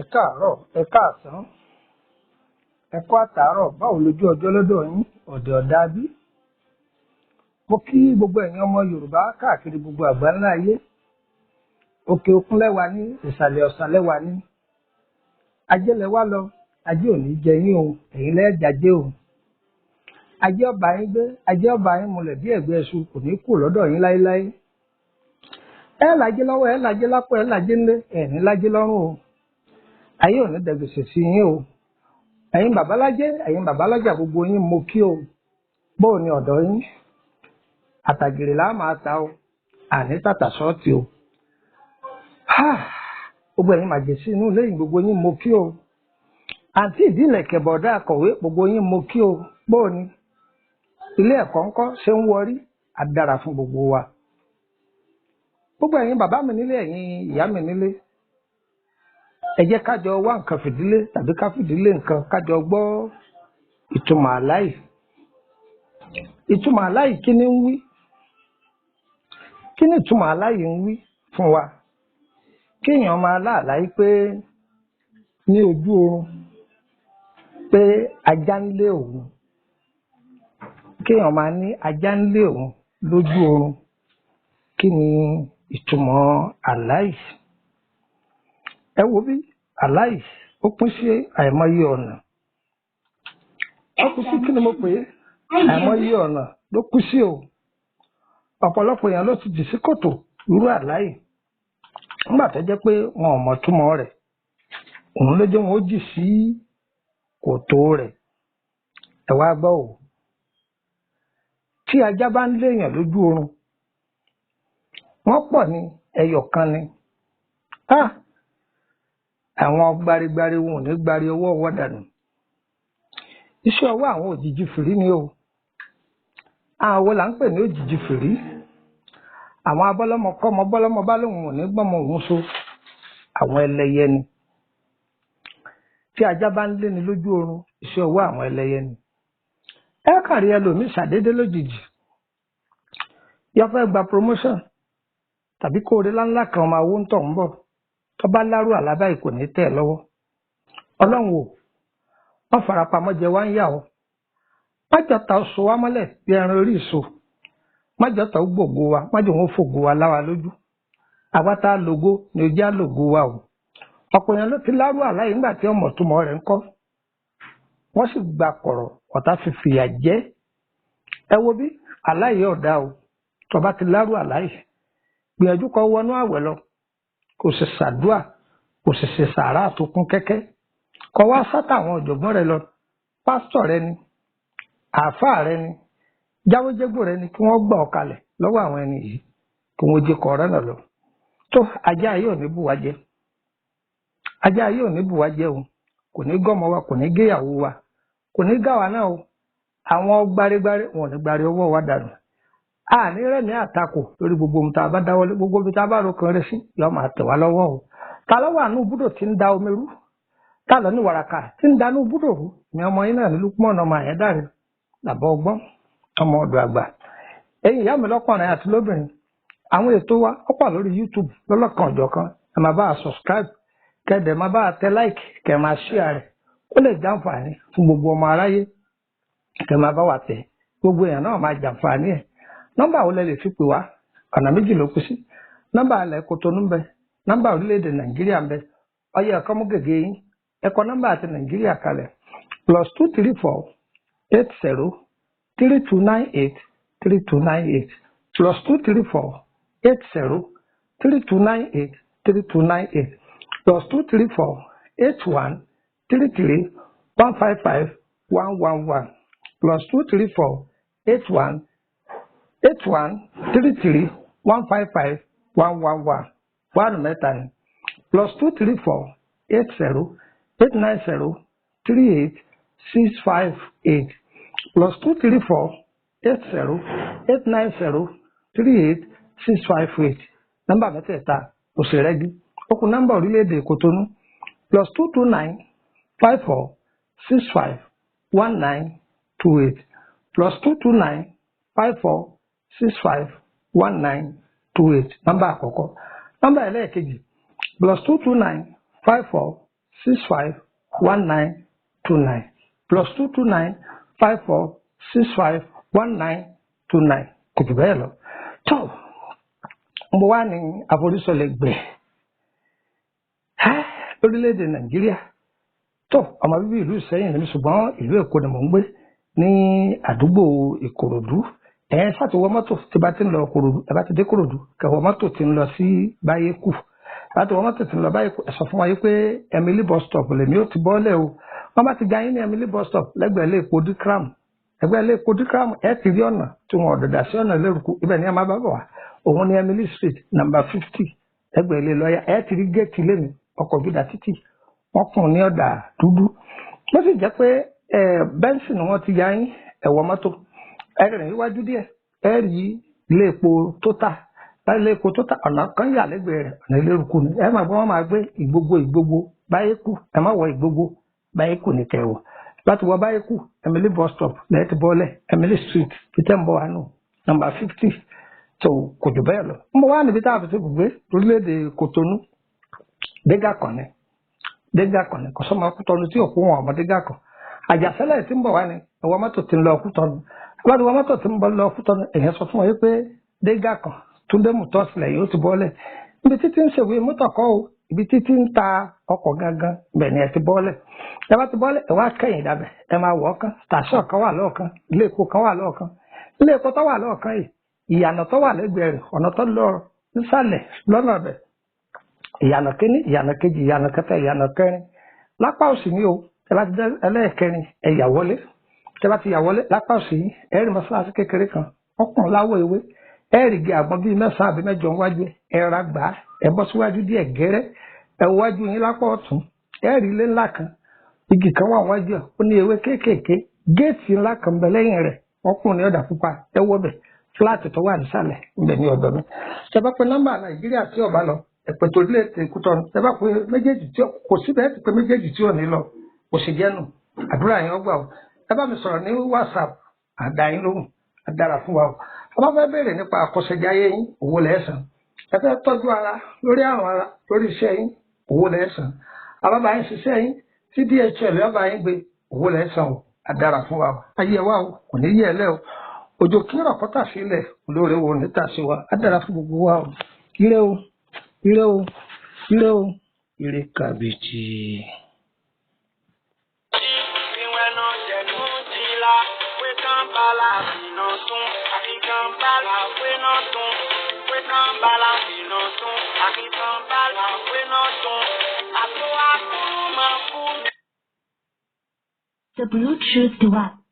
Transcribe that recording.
Ẹ káàárọ̀, ẹ káàsán, ẹ kú àtàárọ̀, báwo lójú ọjọ́ lọ́dọ̀ yín, ọ̀dẹ̀ ọ̀dà bí? Mo kí gbogbo ẹ̀yin ọmọ Yorùbá káàkiri gbogbo àgbáńlá ayé. Òkè òkun lẹ́wà ní, ìsàlẹ̀ ọ̀sà lẹ́wà ní. Ajé lẹ́wà lọ, ajé ò ní jẹ yín o, ẹ̀yin lẹ́ẹ̀jàjé o. Ajé ọba yín gbé, ajé ọba yín múlẹ̀ bí ẹ̀gbẹ́ ẹṣu kò ní kú lọ́dọ̀ yín láéláé. Ẹ lájé lọ́wọ́, ẹ lájé lápò, ẹ lájé ńlé, ẹ̀ ní lájé lọ́rùn o. Ayé ò ní dẹ̀gbèsè sí yín o. Ẹ̀yin babalájé, ẹ̀yin babalájà gbogbo yín mo kí o. Bóò ni ọ̀dọ̀ yín? Àtàgèrè là máa ta o, àní tàtà ṣọ́ọ̀tì o. Gbogbo ẹ̀yin màjèsí inú ilé yìí gbogbo yín mo kí o. Àǹtí ìdílẹ̀ kẹ̀bọ̀dá akọ̀wé gbogbo yín mo kí o. Bóò ni? Ilé ẹ̀kọ́ ńkọ́ ṣé ń wọrí? Á dára fún gbogbo wa. Gbogbo ẹ̀yin bàbá mi nílé, ẹ̀yin ìyá mi nílé. Ẹ jẹ́ ká jọ wá nǹkan fìdílé tàbí ká fìdílé nǹkan ká jọ gbọ́ ìtumọ̀ àlá yìí. Ìtumọ̀ àlá yìí kí ni ń wí? Kí ni ìtumọ̀ àlá yìí ń wí fún wa? Kéèyàn máa láàlá yìí pé ní ojú oorun pé ajá ń lé òun. Kéèyàn máa ní ajá ń lé òun lójú oorun. Kí ni ìtumọ̀ àlá yìí? Ẹ wo bí àlá yìí ó pín sí àìmọye ọ̀nà. Ó kú sí kí ni mo pè é? Àìmọye ọ̀nà ló kú sí o. Ọ̀pọ̀lọpọ̀ èèyàn ló ti jì sí kòtò irú àlá yìí. Nígbà tó jẹ́ pé wọn ò mọ̀ túmọ̀ rẹ̀. Òun ló jẹ́ wọn ó jì sí kòtò rẹ̀. Ẹ wá gbọ́ o. Tí ajá bá ń léèyàn lójú oorun, wọ́n pọ̀ ní ẹyọ kan ni. Àwọn gbarigbari wọn ò ní gbari ọwọ́ ọwọ́ dànù. Iṣẹ́ ọwọ́ àwọn òjìji fìrí ni o. Àwọn wo là ń pè ní òjìji fìrí? Àwọn abọ́lọ́mọ kọ́mọ bọ́lọ́mọ bá lóun ò ní gbọ́mọ òun so. Àwọn ẹlẹ́yẹ ni. Tí ajá bá ń lé ni lójú oorun, iṣẹ́ ọwọ́ àwọn ẹlẹ́yẹ ni. Ẹ kàn rí ẹlòmíì ṣàdédé lójijì. Yọ fẹ́ gba promotion tàbí kóore láńlá kan máa wó ń tọ̀ ń bọ̀. Tó bá lárú àlábá yìí kò ní tẹ̀ lọ́wọ́. Ọlọ́run o, wọ́n farapamọ́ jẹ wá ń yà ọ́. Májọ̀ta oṣù wa mọ́lẹ̀ bí ẹran orí ìṣó. Májọ̀ta ó gbògo wa, májọ̀ wọn fògo wa láwa lójú. Àwa tá a lògo ni ojú á lògo wa o. Ọ̀pọ̀ èèyàn ló ti lárú àlá yìí nígbà tí ọmọ túmọ̀ rẹ̀ ń kọ́. Wọ́n sì gba kọ̀rọ̀ ọ̀tá fi fìyà jẹ. Ẹ wo bí àlá yìí ọ̀dà o. Tó bá ti lárú àlá yìí, gbìyànjú kó wọnú àwẹ̀ lọ. Kò sì ṣàdúà, kò sì ṣe sàárà tó kún kẹ́kẹ́. Kó wá sátà àwọn ọ̀jọ̀gbọ́n rẹ lọ. Pásítọ̀ rẹ ni, àáfàá rẹ ni, jáwéjégbò rẹ ni kí wọ́n gbà ọ́ kalẹ̀ lọ́wọ́ àwọn ẹni yìí kí wọ́n jẹ́ kọ̀ọ̀rẹ́ náà lọ. Tó ajá yìí ò ní bù wá jẹ. Ajá yìí ò ní bù wá jẹ o. Kò ní gọ́mọ wa, kò ní géyàwó wa, kò ní gá wa náà o. Àwọn gbárégbáré wọn ò ní gbárí ọwọ́ wa dànù. Àní rẹ̀ ní àtakò lórí gbogbo ohun tá a bá dáwọ́lé, gbogbo ohun tá a bá rokan rẹ̀ sí yóò máa tẹ̀ wá lọ́wọ́ o. Ta ló wà nínú búdò tí ń da omi rú? Ta ló ní wàràkà tí ń da nínú búdò rú? Ní ọmọ yín náà ní Lúpọ̀nù ọmọ Àyẹ́dàrẹ, làbọ̀ ọgbọ́n, ọmọ ọ̀dọ̀ àgbà. Ẹ̀yin ìyá mi lọ́kùnrin àti lóbìnrin, àwọn ètò wa ó pọ̀ lórí YouTube lọ́lọ́kan ọ̀jọ̀kan. Ẹ máa bá a subscribe, kẹ́dẹ̀ máa bá a tẹ like, kẹ́ máa share rẹ̀. Ó lè jàǹfààní fún gbogbo ọmọ aráyé. Kẹ́ máa bá wa tẹ̀. Gbogbo èèyàn náà máa jàǹfààní ẹ̀. nọ́mbà wo lẹ lè fi pè wá ọ̀nà méjì ló kù sí nọ́mbà ilẹ̀ Kòtónú ń bẹ nọ́mbà orílẹ̀-èdè Nàìjíríà ń bẹ ọyẹ ẹ̀kọ́ mú gègé yín ẹ̀kọ́ nọ́mbà àti Nàìjíríà kalẹ̀ +234 80 3298 3298 +234 80 3298 3298 +234 81 33 155 111 +234 81 33 155 111 one mẹ́ta ni +234 80 890 38 658 +234 80 890 38 658 nọ́mbà mẹ́tẹ̀ẹ̀ta òṣèrẹ́gí okùn nọ́mbà orílẹ̀-èdè Kòtónú +229 54 65 1928 +229 54 65 1928 nọ́mbà àkọ́kọ́ nọ́mbà ẹlẹ́ẹ̀kejì +229 54 65 1929 +229 54 65 1929 kò jù bẹ́ẹ̀ lọ. tó mo wá ní àforísọlẹ̀ gbẹ̀ lórílẹ̀‐èdè Nàìjíríà tó ọmọ bíbí ìlú Ìṣẹ́yìn ní ṣùgbọ́n ìlú Èkó ni mò ń gbé ní àdúgbò Ìkòròdú ṣàtiwọ́ mọ́tò tí bá ti ń lọ Ìkòròdú ẹ bá ti dé Ìkòròdú kẹwọ́ mọ́tò tí ń lọ sí Báyékù láti wọ́n mọ́tò tí ń lọ Báyékù ẹ sọ fún wa yìí pé Emily bus stop lèmi ó ti bọ́lẹ̀ o wọ́n bá ti ga yín ní Emily bus stop lẹ́gbẹ̀ẹ́ ilé epo Dikram ẹgbẹ́ ilé epo Dikram ẹ ti rí ọ̀nà tí wọ́n ọ̀dọ̀dà sí ọ̀nà lérúkú ibẹ̀ ni ẹ máa bá bọ̀ wá òun ní Emily street number 50 ẹgbẹ́ ilé lọ́ọ̀yà ẹ ti rí géètì lẹ́nu ọkọ̀ gbígbà títì wọ́n kùn ní ọ̀dà dúdú wọ́n sì jẹ́ pé bẹ́ńsì ni wọ́n ti ya yín ẹ̀wọ̀ mọ́tò ẹ̀rìn iwájú díẹ̀ ẹ rí ilé epo Total ilé epo Total ọ̀nà kan yà lẹ́gbẹ̀ẹ́ rẹ̀ ọ̀nà ilérúkú ni ẹ máa gbọ́ wọ́n máa gbé Ìgbogbo Báyékù ẹ má wọ Ìgbogbo Báyékù ní kẹwọ̀ láti wọ Báyékù Emily bus stop lẹ́yìn tí bọ́ọ̀lẹ̀ Emily street peter mbọ̀ wà nù number 50 tó kò jù bẹ́ẹ̀ lọ ń bọ̀ wá níbi tá a fi ṣe gbogbo lórílẹ̀‐èdè Kòtónú dégà kan ní kọ́sọ́mọ Kútọ́nù tí òkú wọn ọmọ dégà kan àjàṣẹ́lẹ̀ tí ń bọ̀ wá ní ẹ̀wọ̀n mọ́tò tí ń lọ Kútọ́nù láti wọ mọ́tò tí ń bọ̀ lọ Kútọ́nù èèyàn sọ fún wọn pé dégà kan Túndé Mùtọ́sílẹ̀ yóò ti bọ́ọ̀lẹ̀ ibi títí ń ṣèwé mọ́tò kọ́ o ibi títí ń ta ọkọ̀ gangan bẹ̀ ni ẹ ti bọ́ọ̀lẹ̀ ẹ bá ti bọ́ọ̀lẹ̀ ẹ wá kẹ́yìn dàbẹ̀ ẹ máa wọ̀ ọ́kán tàṣọ kan wà lọ́ọ̀kan ilé epo kan wà lọ́ọ̀kan ilé epo tó wà lọ́ọ̀kan yìí ìyànà tó wà lẹ́gbẹ̀ẹ́ rẹ̀ ọ̀nà tó lọ nísàlẹ̀ lọ́nà bẹ̀ ìyànà kínní ìyànà kejì ìyànà kẹta ìyànà kẹrin lápá òsì ni o ẹ bá ti dé ẹlẹ́ẹ̀kẹrin ẹ yà wọlé ẹ bá ti yà wọlé lápá òsì yìí ẹ rí mọ́sálásí kékeré kan ọkùnrin láwọ̀ ewé ẹ rí igi àgbọn bíi 9 àbí 8 wájú ẹ ra gbà á ẹ bọ́ síwájú díẹ̀ gẹ́rẹ́ ẹ wájú yín lápá ọ̀tún ẹ rí ilé ńlá kan igi kan wà wájú ẹ ó ní ewé kéékèèké géètì ńlá kan bẹ lẹ́yìn rẹ̀ ọkùnrin ọ̀dà pupa ẹ wọ́ bẹ̀ fúláàtì tó wà nísàlẹ̀ ńbẹ̀ ní ọ̀dọ̀ mi ṣe bá pé nọ́mbà Nàìjíríà tí ọba lọ ẹ̀pẹ̀ tó lé ètò Kútọ́nù ṣe bá pé méjèèjì tí kò síbẹ̀ ti pé méjèèjì tí ò ní lọ kò sì jẹ́nu àdúrà yẹn ọgbà o ẹ bá mi sọ̀rọ̀ ní WhatsApp àdáyín lóhùn àdára fún wa o ọba fẹ́ béèrè nípa àkọsẹ̀jáyé yín owó lẹ́sàn ẹ fẹ́ tọ́jú ara lórí àrùn ara lórí iṣẹ́ yín owó lẹ́sàn àbábá yín ṣiṣẹ́ yín tí DHL ọba yín gbé owó lẹ́sàn o àdára fún wa o ayé wa o kò ní yẹ ẹ lẹ́ o òjò kí rọ̀kọ́tà sílẹ̀ olóore wo níta sí wa àdára fún gbogbo wa o ire o ire o ire o ire kàbìtì. The Bluetooth device.